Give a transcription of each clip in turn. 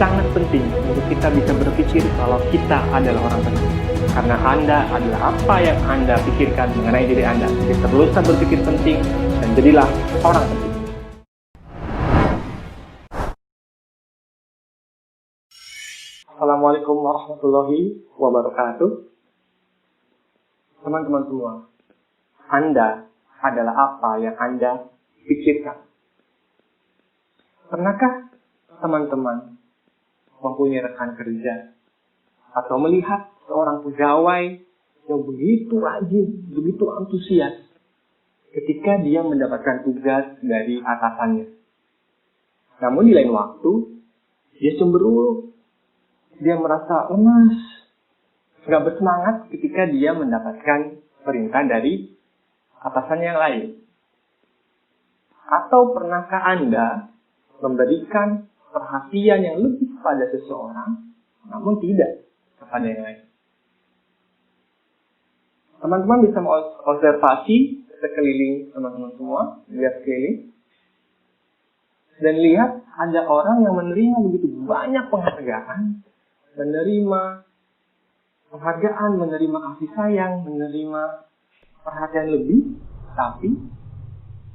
sangat penting untuk kita bisa berpikir kalau kita adalah orang penting. Karena Anda adalah apa yang Anda pikirkan mengenai diri Anda. Jadi teruslah berpikir penting dan jadilah orang penting. Assalamualaikum warahmatullahi wabarakatuh. Teman-teman semua, Anda adalah apa yang Anda pikirkan. Pernahkah teman-teman mempunyai rekan kerja atau melihat seorang pegawai yang begitu rajin, begitu antusias ketika dia mendapatkan tugas dari atasannya? Namun di lain waktu, dia cemberut, dia merasa lemas, gak bersemangat ketika dia mendapatkan perintah dari atasan yang lain. Atau pernahkah Anda memberikan perhatian yang lebih pada seseorang, namun tidak kepada yang lain? Teman-teman bisa observasi sekeliling teman-teman semua, lihat sekeliling, dan lihat ada orang yang menerima begitu banyak penghargaan, menerima kasih sayang, menerima perhatian lebih, tapi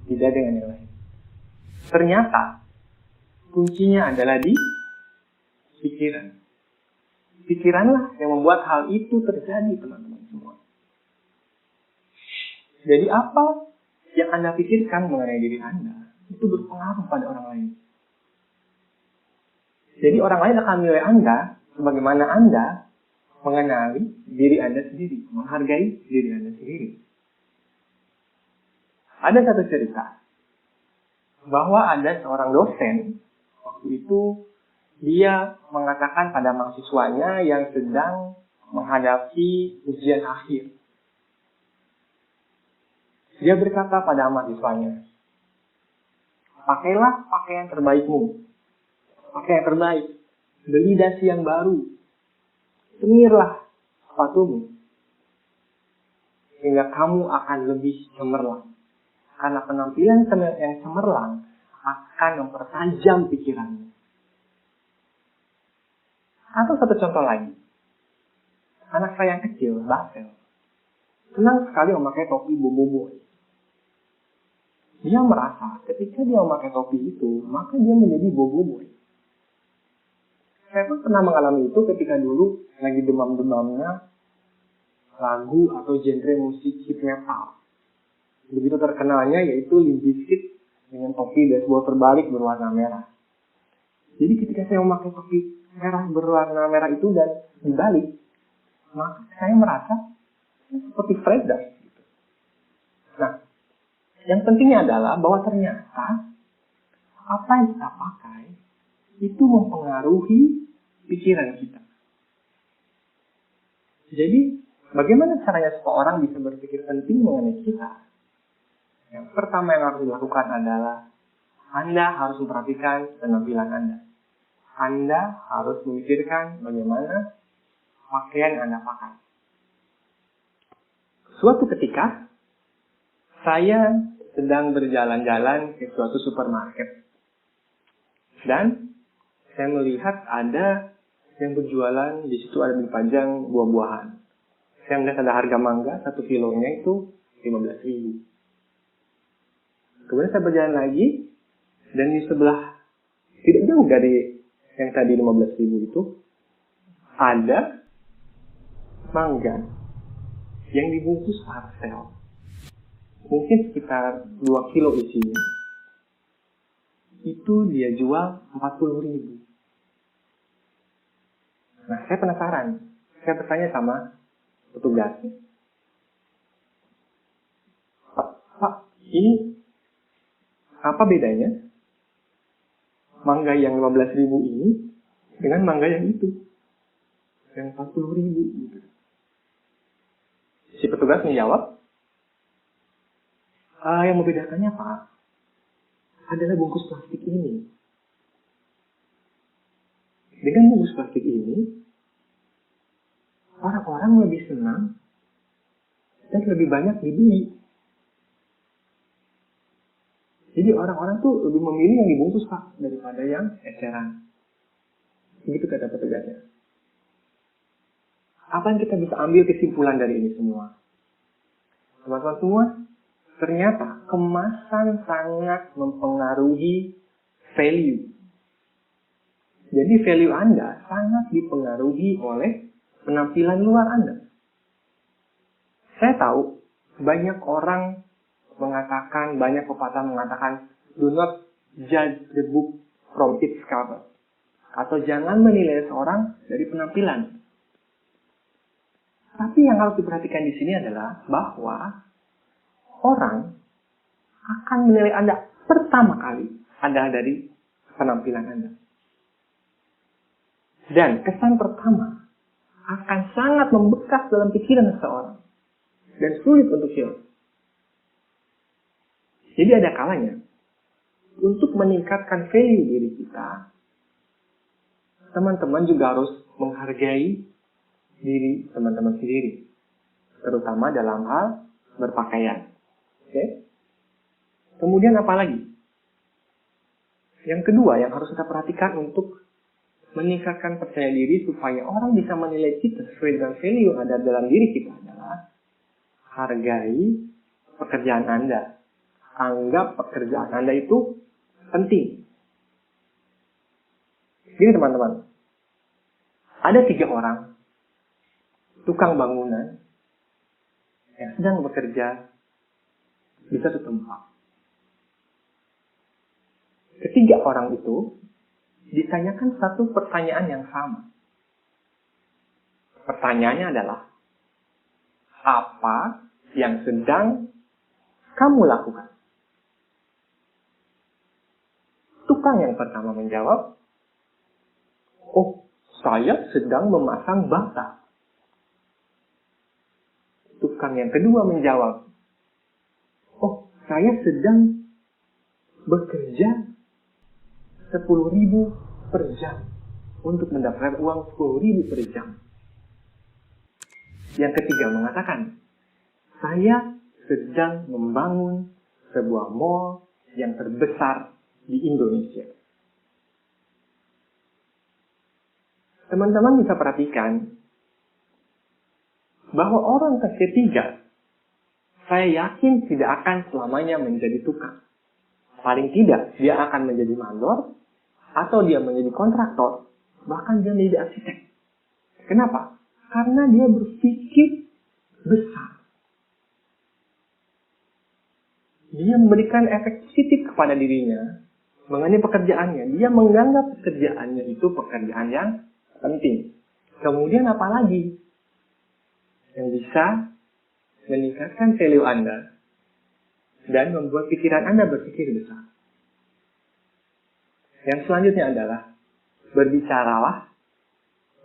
tidak dengan yang lain. Ternyata kuncinya adalah di pikiran. Pikiranlah yang membuat hal itu terjadi, teman-teman semua. Jadi apa yang Anda pikirkan mengenai diri Anda, itu berpengaruh pada orang lain. Jadi orang lain akan menilai Anda sebagaimana Anda mengenali diri Anda sendiri, menghargai diri Anda sendiri. Ada satu cerita bahwa ada seorang dosen, waktu itu dia mengatakan pada mahasiswanya yang sedang menghadapi ujian akhir. Dia berkata pada mahasiswanya, pakailah pakaian terbaikmu, pakaian terbaik, beli dasi yang baru, semirlah sepatumu, sehingga kamu akan lebih cemerlang. Karena penampilan yang cemerlang akan mempertajam pikiranmu. Atau satu contoh lagi. Anak saya yang kecil, Basel, senang sekali memakai topi bobo. Dia merasa ketika dia memakai topi itu, maka dia menjadi bobo. Saya pun pernah mengalami itu ketika dulu lagi demam-demamnya lagu atau genre musik hip metal. Begitu terkenalnya yaitu Limp Bizkit dengan topi baseball terbalik berwarna merah. Jadi ketika saya memakai topi merah berwarna merah itu dan dibalik, maka saya merasa seperti Fred Durst. Nah, yang pentingnya adalah bahwa ternyata apa yang kita pakai itu mempengaruhi pikiran kita. Jadi, bagaimana caranya seseorang bisa berpikir penting mengenai kita? Yang pertama yang harus dilakukan adalah Anda harus memperhatikan penampilan Anda. Anda harus memikirkan bagaimana pakaian yang Anda pakai. Suatu ketika, saya sedang berjalan-jalan ke suatu supermarket. Dan saya melihat ada yang berjualan, di situ ada dipajang buah-buahan. Saya melihat ada harga mangga, 1 kilonya itu 15.000. Kemudian saya berjalan lagi, dan di sebelah, tidak jauh dari yang tadi 15.000 itu, ada mangga yang dibungkus parcel. Mungkin sekitar 2 kilo isinya. Itu dia jual 40.000. Nah, saya penasaran. Saya bertanya sama petugasnya. Pak, ini apa bedanya mangga yang 15.000 ini dengan mangga yang itu, yang 40.000 gitu. Si petugas menjawab, yang membedakannya Pak adalah bungkus plastik ini. Dengan bungkus plastik ini, orang-orang lebih senang dan lebih banyak dibeli. Jadi orang-orang tuh lebih memilih yang dibungkus Pak daripada yang eceran. Begitu kata petugasnya. Apa yang kita bisa ambil kesimpulan dari ini semua? Teman-teman semua, ternyata kemasan sangat mempengaruhi value. Jadi value Anda sangat dipengaruhi oleh penampilan luar Anda. Saya tahu banyak orang mengatakan, banyak pepatah mengatakan, do not judge the book from its cover. Atau jangan menilai seorang dari penampilan. Tapi yang harus diperhatikan di sini adalah bahwa orang akan menilai Anda pertama kali adalah dari penampilan Anda. Dan kesan pertama akan sangat membekas dalam pikiran seseorang dan sulit untuk hilang. Jadi ada kalanya untuk meningkatkan value diri kita, teman-teman juga harus menghargai diri teman-teman sendiri, terutama dalam hal berpakaian. Oke? Kemudian apa lagi? Yang kedua yang harus kita perhatikan untuk meningkatkan percaya diri supaya orang bisa menilai kita sesuai dengan value yang ada dalam diri kita adalah hargai pekerjaan Anda. Anggap pekerjaan Anda itu penting. Gini teman-teman, ada 3 orang tukang bangunan yang sedang bekerja di satu tempat. Ketiga orang itu ditanyakan satu pertanyaan yang sama. Pertanyaannya adalah, apa yang sedang kamu lakukan? Tukang yang pertama menjawab, oh, saya sedang memasang bata. Tukang yang kedua menjawab, oh, saya sedang bekerja 10.000 per jam untuk mendapatkan uang 10.000 per jam. Yang ketiga mengatakan, saya sedang membangun sebuah mall yang terbesar di Indonesia. Teman-teman bisa perhatikan bahwa orang ketiga, saya yakin tidak akan selamanya menjadi tukang. Paling tidak, dia akan menjadi mandor, atau dia menjadi kontraktor, bahkan dia menjadi arsitek. Kenapa? Karena dia berpikir besar. Dia memberikan efek positif kepada dirinya mengenai pekerjaannya. Dia menganggap pekerjaannya itu pekerjaan yang penting. Kemudian apa lagi yang bisa meningkatkan value Anda dan membuat pikiran Anda berpikir besar? Yang selanjutnya adalah berbicaralah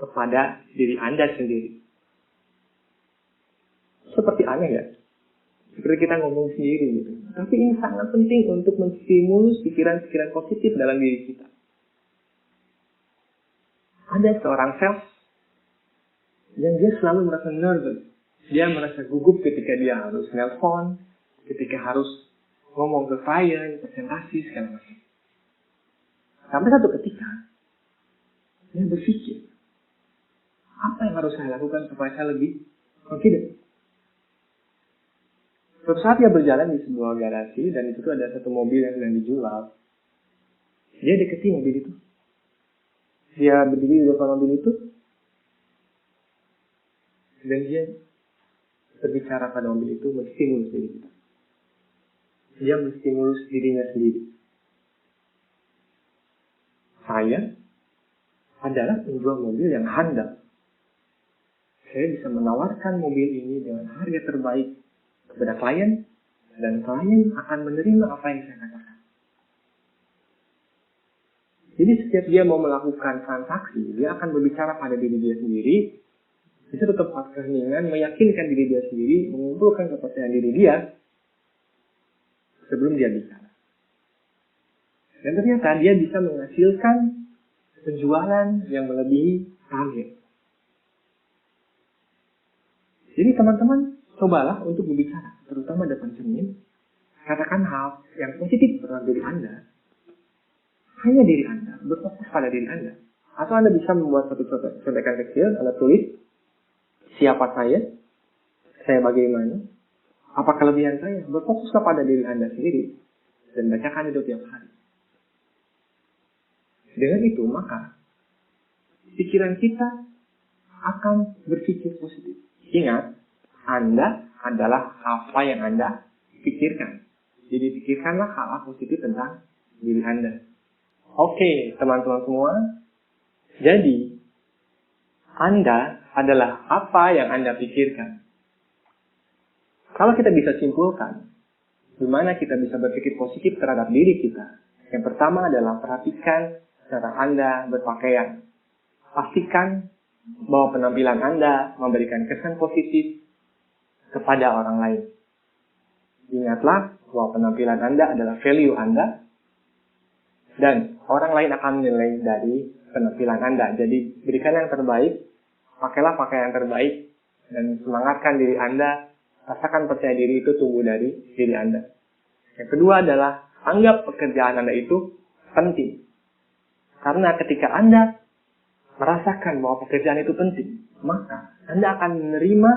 kepada diri Anda sendiri. Seperti aneh ya, seperti kita ngomong sendiri gitu. Tapi ini sangat penting untuk menstimulus pikiran-pikiran positif dalam diri kita. Ada seorang sales yang dia selalu merasa nervous. Dia merasa gugup ketika dia harus nelpon, ketika harus ngomong ke klien, presentasi, segala macam. Sampai satu ketika, dia berpikir, apa yang harus saya lakukan supaya saya lebih confident? Suatu saat dia berjalan di sebuah garasi, dan di situ ada satu mobil yang sedang dijual. Dia deketi mobil itu. Dia berdiri di depan mobil itu, dan dia berbicara pada mobil itu, menstimulus diri kita. Dia menstimulus dirinya sendiri. Saya adalah penjual mobil yang handal. Saya bisa menawarkan mobil ini dengan harga terbaik kepada klien, dan klien akan menerima apa yang saya katakan. Jadi setiap dia mau melakukan transaksi, dia akan berbicara pada diri dia sendiri, di satu tempat keheningan, meyakinkan diri dia sendiri, mengumpulkan kepercayaan diri dia, sebelum dia bicara. Dan ternyata dia bisa menghasilkan penjualan yang melebihi target. Jadi teman-teman, cobalah untuk berbicara, terutama depan cermin. Katakan hal yang positif terhadap diri Anda. Hanya diri Anda, berfokus pada diri Anda. Atau Anda bisa membuat satu contekan kecil, Anda tulis, siapa saya bagaimana, apa kelebihan saya, berfokuslah pada diri Anda sendiri, dan bacakan itu tiap hari. Dengan itu, maka pikiran kita akan berpikir positif. Ingat, Anda adalah apa yang Anda pikirkan. Jadi pikirkanlah hal-hal positif tentang diri Anda. Oke, teman-teman semua. Jadi, Anda adalah apa yang Anda pikirkan. Kalau kita bisa simpulkan, di mana kita bisa berpikir positif terhadap diri kita. Yang pertama adalah perhatikan cara Anda berpakaian. Pastikan bahwa penampilan Anda memberikan kesan positif kepada orang lain. Ingatlah bahwa penampilan Anda adalah value Anda, dan orang lain akan menilai dari penampilan Anda. Jadi, berikan yang terbaik, pakailah pakaian yang terbaik, dan semangatkan diri Anda, rasakan percaya diri itu tumbuh dari diri Anda. Yang kedua adalah, anggap pekerjaan Anda itu penting. Karena ketika Anda merasakan bahwa pekerjaan itu penting, maka Anda akan menerima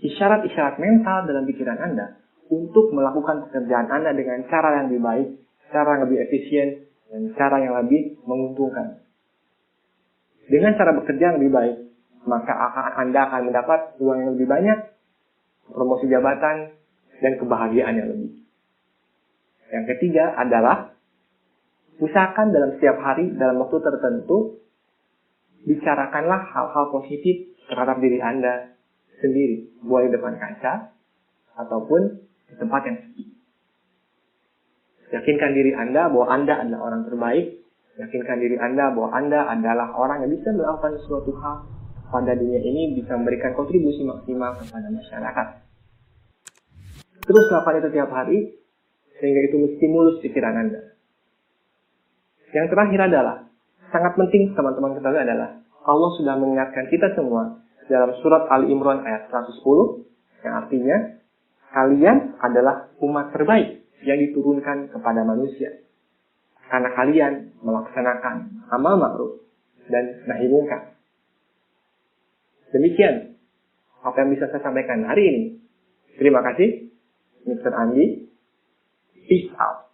isyarat-isyarat mental dalam pikiran Anda untuk melakukan pekerjaan Anda dengan cara yang lebih baik, cara yang lebih efisien, dan cara yang lebih menguntungkan. Dengan cara bekerja yang lebih baik, maka Anda akan mendapat uang yang lebih banyak, promosi jabatan, dan kebahagiaan yang lebih. Yang ketiga adalah, usahakan dalam setiap hari, dalam waktu tertentu, bicarakanlah hal-hal positif terhadap diri Anda sendiri. Boleh di depan kaca, ataupun di tempat yang sepi. Yakinkan diri Anda bahwa Anda adalah orang terbaik. Yakinkan diri Anda bahwa Anda adalah orang yang bisa melakukan sesuatu hal pada dunia ini, bisa memberikan kontribusi maksimal kepada masyarakat. Terus lakukan itu tiap hari, sehingga itu menstimulus pikiran Anda. Yang terakhir adalah, sangat penting teman-teman ketahui adalah, Allah sudah mengingatkan kita semua dalam surat Ali Imran ayat 110, yang artinya, kalian adalah umat terbaik yang diturunkan kepada manusia. Karena kalian melaksanakan amal ma'ruf dan nahi munkar. Demikian apa yang bisa saya sampaikan hari ini. Terima kasih, Mr. Andi. Peace out.